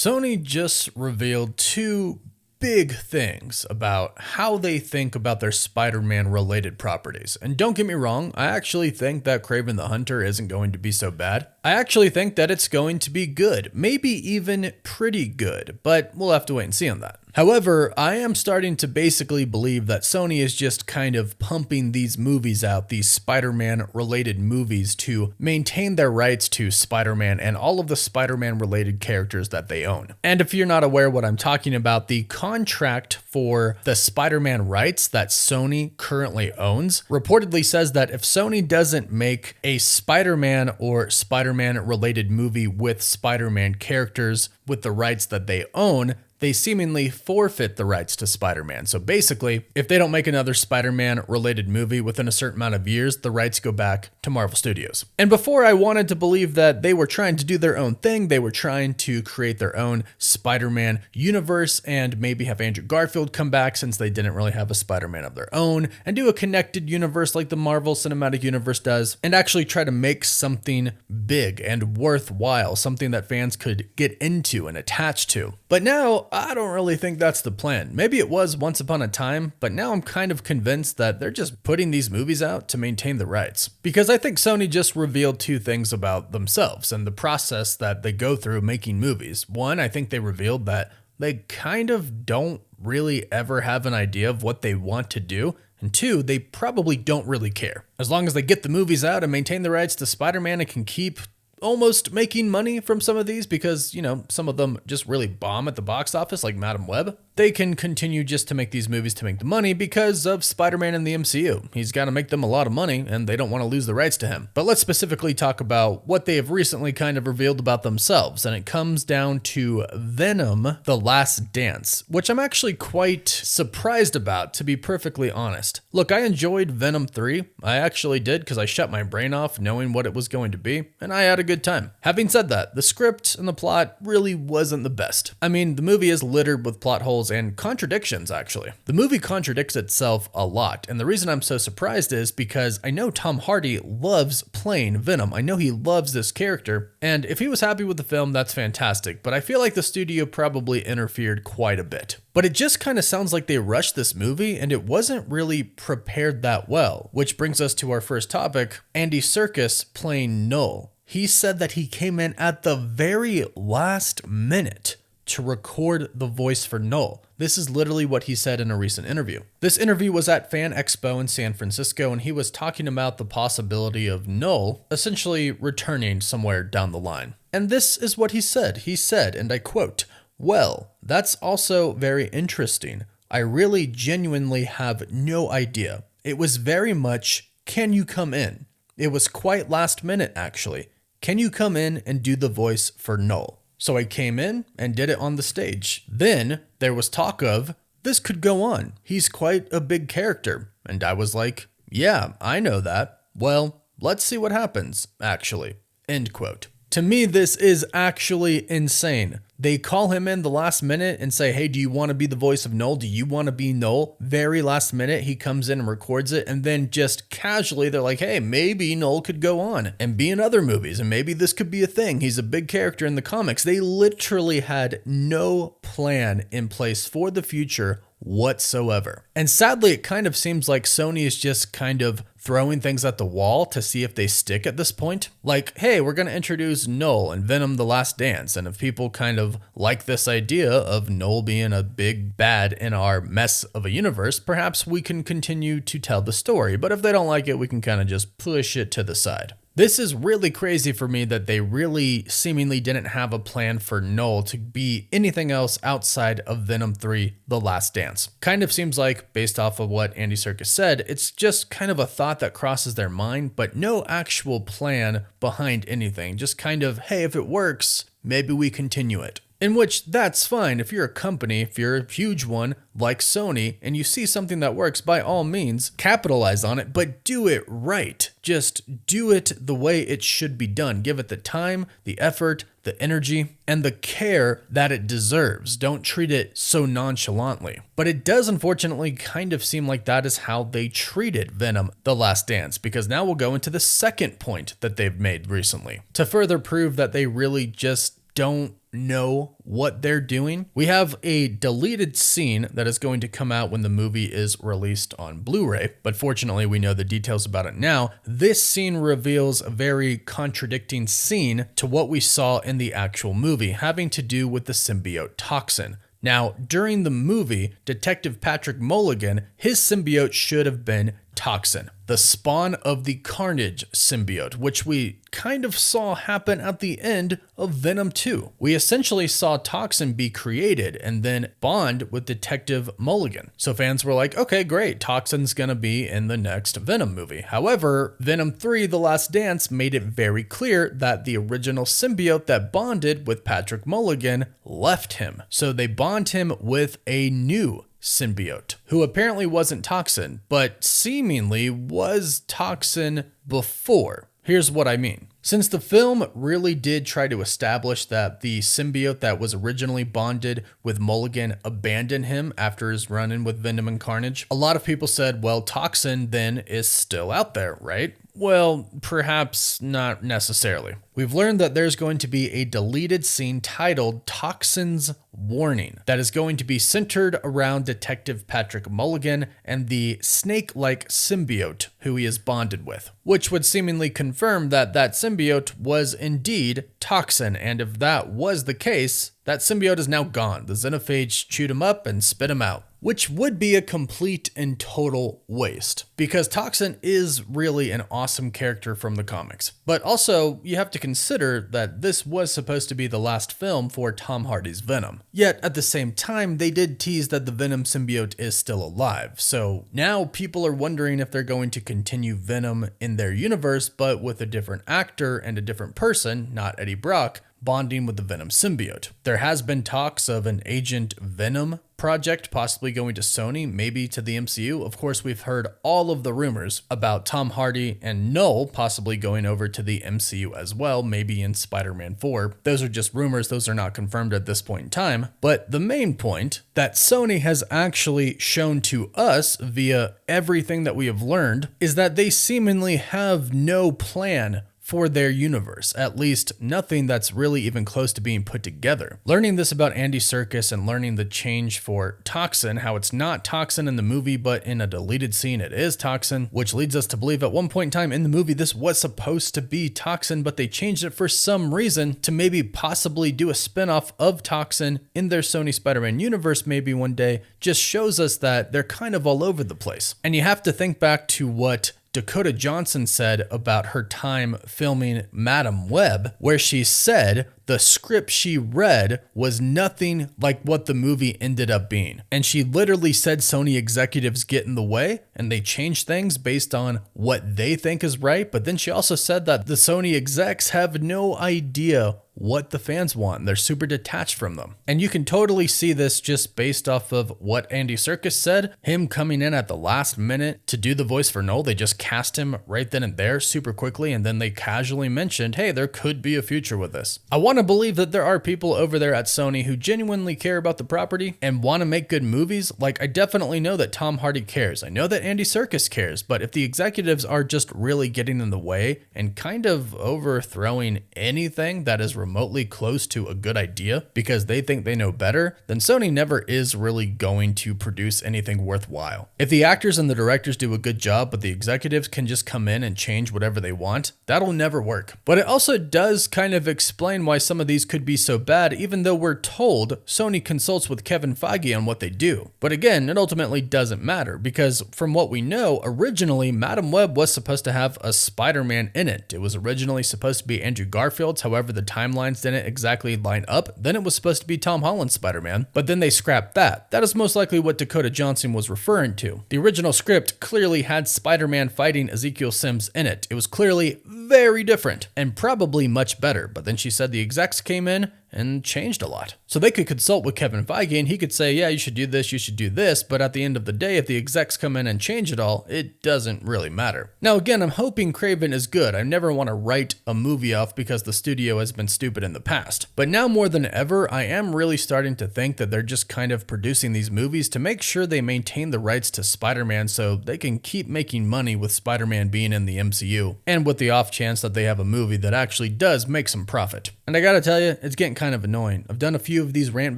Sony just revealed two big things about how they think about their Spider-Man related properties. And don't get me wrong, I actually think that Kraven the Hunter isn't going to be so bad. I actually think that it's going to be good, maybe even pretty good, but we'll have to wait and see on that. However, I am starting to basically believe that Sony is just kind of pumping these movies out, these Spider-Man related movies, to maintain their rights to Spider-Man and all of the Spider-Man related characters that they own. And if you're not aware what I'm talking about, the contract for the Spider-Man rights that Sony currently owns reportedly says that if Sony doesn't make a Spider-Man or Spider-Man related movie with Spider-Man characters with the rights that they own, they seemingly forfeit the rights to Spider-Man. So basically, if they don't make another Spider-Man related movie within a certain amount of years, the rights go back to Marvel Studios. And before, I wanted to believe that they were trying to do their own thing. They were trying to create their own Spider-Man universe and maybe have Andrew Garfield come back since they didn't really have a Spider-Man of their own, and do a connected universe like the Marvel Cinematic Universe does, and actually try to make something big and worthwhile, something that fans could get into and attach to. But now, I don't really think that's the plan. Maybe it was once upon a time, but now I'm kind of convinced that they're just putting these movies out to maintain the rights. Because I think Sony just revealed two things about themselves and the process that they go through making movies. One, I think they revealed that they kind of don't really ever have an idea of what they want to do. And two, they probably don't really care. As long as they get the movies out and maintain the rights to Spider-Man and can keep almost making money from some of these because, some of them just really bomb at the box office like Madam Web, they can continue just to make these movies to make the money because of Spider-Man in the MCU. He's got to make them a lot of money and they don't want to lose the rights to him. But let's specifically talk about what they have recently kind of revealed about themselves. And it comes down to Venom: The Last Dance, which I'm actually quite surprised about, to be perfectly honest. Look, I enjoyed Venom 3. I actually did because I shut my brain off knowing what it was going to be, and I had a good time. Having said that, the script and the plot really wasn't the best. I mean, the movie is littered with plot holes and contradictions, actually. The movie contradicts itself a lot, and the reason I'm so surprised is because I know Tom Hardy loves playing Venom. I know he loves this character, and if he was happy with the film, that's fantastic, but I feel like the studio probably interfered quite a bit. But it just kind of sounds like they rushed this movie and it wasn't really prepared that well, which brings us to our first topic, Andy Serkis playing Null. He said that he came in at the very last minute to record the voice for Null. This is literally what he said in a recent interview. This interview was at Fan Expo in San Francisco, and he was talking about the possibility of Null essentially returning somewhere down the line. And this is what he said. He said, and I quote, "Well, that's also very interesting. I really genuinely have no idea. It was very much, can you come in? It was quite last minute, actually. Can you come in and do the voice for Null?" So I came in and did it on the stage. Then there was talk of, this could go on. He's quite a big character. And I was like, yeah, I know that. Well, let's see what happens, actually. End quote. To me, this is actually insane. They call him in the last minute and say, hey, do you want to be the voice of Null? Do you want to be Null? Very last minute, he comes in and records it. And then just casually, they're like, hey, maybe Null could go on and be in other movies. And maybe this could be a thing. He's a big character in the comics. They literally had no plan in place for the future whatsoever. And sadly, it kind of seems like Sony is just kind of throwing things at the wall to see if they stick at this point. Like, hey, we're going to introduce Null and Venom: The Last Dance. And if people kind of like this idea of Null being a big bad in our mess of a universe, perhaps we can continue to tell the story. But if they don't like it, we can kind of just push it to the side. This is really crazy for me that they really seemingly didn't have a plan for Null to be anything else outside of Venom 3: The Last Dance. Kind of seems like, based off of what Andy Serkis said, it's just kind of a thought that crosses their mind, but no actual plan behind anything. Just kind of, hey, if it works, maybe we continue it. In which, that's fine. If you're a company, if you're a huge one like Sony, and you see something that works, by all means, capitalize on it, but do it right. Just do it the way it should be done. Give it the time, the effort, the energy, and the care that it deserves. Don't treat it so nonchalantly. But it does unfortunately kind of seem like that is how they treated Venom: The Last Dance, because now we'll go into the second point that they've made recently to further prove that they really just don't know what they're doing. We have a deleted scene that is going to come out when the movie is released on Blu-ray, but fortunately we know the details about it now. This scene reveals a very contradicting scene to what we saw in the actual movie, having to do with the symbiote toxin. Now, during the movie, Detective Patrick Mulligan, his symbiote should have been Toxin, the spawn of the Carnage symbiote, which we kind of saw happen at the end of Venom 2. We essentially saw Toxin be created and then bond with Detective Mulligan. So fans were like, okay, great, Toxin's gonna be in the next Venom movie. However, Venom 3, The Last Dance made it very clear that the original symbiote that bonded with Patrick Mulligan left him. So they bond him with a new symbiote, who apparently wasn't Toxin, but seemingly was Toxin before. Here's what I mean. Since the film really did try to establish that the symbiote that was originally bonded with Mulligan abandoned him after his run-in with Venom and Carnage, a lot of people said, well, Toxin then is still out there, right? Well, perhaps not necessarily. We've learned that there's going to be a deleted scene titled Toxin's Warning that is going to be centered around Detective Patrick Mulligan and the snake-like symbiote who he is bonded with, which would seemingly confirm that that symbiote was indeed Toxin, and if that was the case, that symbiote is now gone. The xenophage chewed him up and spit him out, which would be a complete and total waste because Toxin is really an awesome character from the comics. But also, you have to consider that this was supposed to be the last film for Tom Hardy's Venom. Yet, at the same time, they did tease that the Venom symbiote is still alive. So now people are wondering if they're going to continue Venom in their universe, but with a different actor and a different person, not Eddie Brock, bonding with the Venom symbiote. There has been talks of an Agent Venom project possibly going to Sony, maybe to the MCU. Of course, we've heard all of the rumors about Tom Hardy and Null possibly going over to the MCU as well, maybe in Spider-Man 4. Those are just rumors, those are not confirmed at this point in time. But the main point that Sony has actually shown to us via everything that we have learned is that they seemingly have no plan for their universe, at least nothing that's really even close to being put together. Learning this about Andy Serkis and learning the change for Toxin, how it's not Toxin in the movie, but in a deleted scene it is Toxin, which leads us to believe at one point in time in the movie this was supposed to be Toxin, but they changed it for some reason to maybe possibly do a spinoff of Toxin in their Sony Spider-Man Universe maybe one day, just shows us that they're kind of all over the place. And you have to think back to what Dakota Johnson said about her time filming Madam Web, where she said the script she read was nothing like what the movie ended up being. And she literally said Sony executives get in the way and they change things based on what they think is right. But then she also said that the Sony execs have no idea what the fans want. They're super detached from them. And you can totally see this just based off of what Andy Serkis said, him coming in at the last minute to do the voice for Noel. They just cast him right then and there super quickly. And then they casually mentioned, hey, there could be a future with this. I want to believe that there are people over there at Sony who genuinely care about the property and want to make good movies. Like, I definitely know that Tom Hardy cares. I know that Andy Serkis cares, but if the executives are just really getting in the way and kind of overthrowing anything that is remotely close to a good idea because they think they know better, then Sony never is really going to produce anything worthwhile. If the actors and the directors do a good job, but the executives can just come in and change whatever they want, that'll never work. But it also does kind of explain why some of these could be so bad, even though we're told Sony consults with Kevin Feige on what they do. But again, it ultimately doesn't matter because from what we know, originally Madam Web was supposed to have a Spider-Man in it. It was originally supposed to be Andrew Garfield's, however the timelines didn't exactly line up. Then it was supposed to be Tom Holland's Spider-Man, but then they scrapped that. That is most likely what Dakota Johnson was referring to. The original script clearly had Spider-Man fighting Ezekiel Sims in it. It was clearly very different and probably much better, but then she said the execs came in and changed a lot. So they could consult with Kevin Feige and he could say, yeah, you should do this, you should do this. But at the end of the day, if the execs come in and change it all, it doesn't really matter. Now, again, I'm hoping Kraven is good. I never want to write a movie off because the studio has been stupid in the past. But now more than ever, I am really starting to think that they're just kind of producing these movies to make sure they maintain the rights to Spider-Man so they can keep making money with Spider-Man being in the MCU and with the off chance that they have a movie that actually does make some profit. And I gotta tell you, it's getting kind of annoying. I've done a few of these rant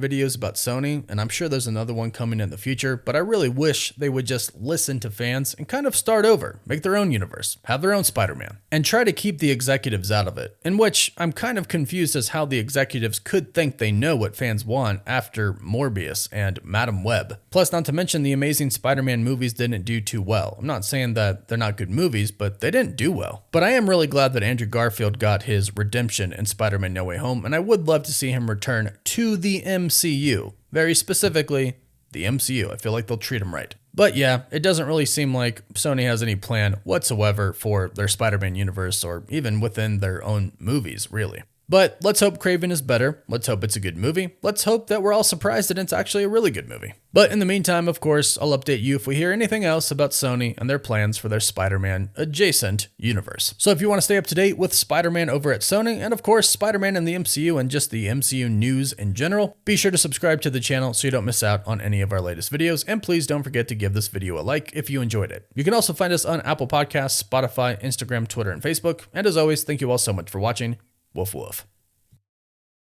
videos about Sony, and I'm sure there's another one coming in the future, but I really wish they would just listen to fans and kind of start over, make their own universe, have their own Spider-Man, and try to keep the executives out of it, in which I'm kind of confused as how the executives could think they know what fans want after Morbius and Madam Web. Plus, not to mention the Amazing Spider-Man movies didn't do too well. I'm not saying that they're not good movies, but they didn't do well. But I am really glad that Andrew Garfield got his redemption in Spider-Man No Way Home, and I would love to see him return to the MCU. Very specifically, the MCU. I feel like they'll treat him right. But yeah, it doesn't really seem like Sony has any plan whatsoever for their Spider-Man universe or even within their own movies, really. But let's hope Kraven is better. Let's hope it's a good movie. Let's hope that we're all surprised that it's actually a really good movie. But in the meantime, of course, I'll update you if we hear anything else about Sony and their plans for their Spider-Man adjacent universe. So if you want to stay up to date with Spider-Man over at Sony, and of course Spider-Man in the MCU and just the MCU news in general, be sure to subscribe to the channel so you don't miss out on any of our latest videos, and please don't forget to give this video a like if you enjoyed it. You can also find us on Apple Podcasts, Spotify, Instagram, Twitter, and Facebook. And as always, thank you all so much for watching. Woof woof.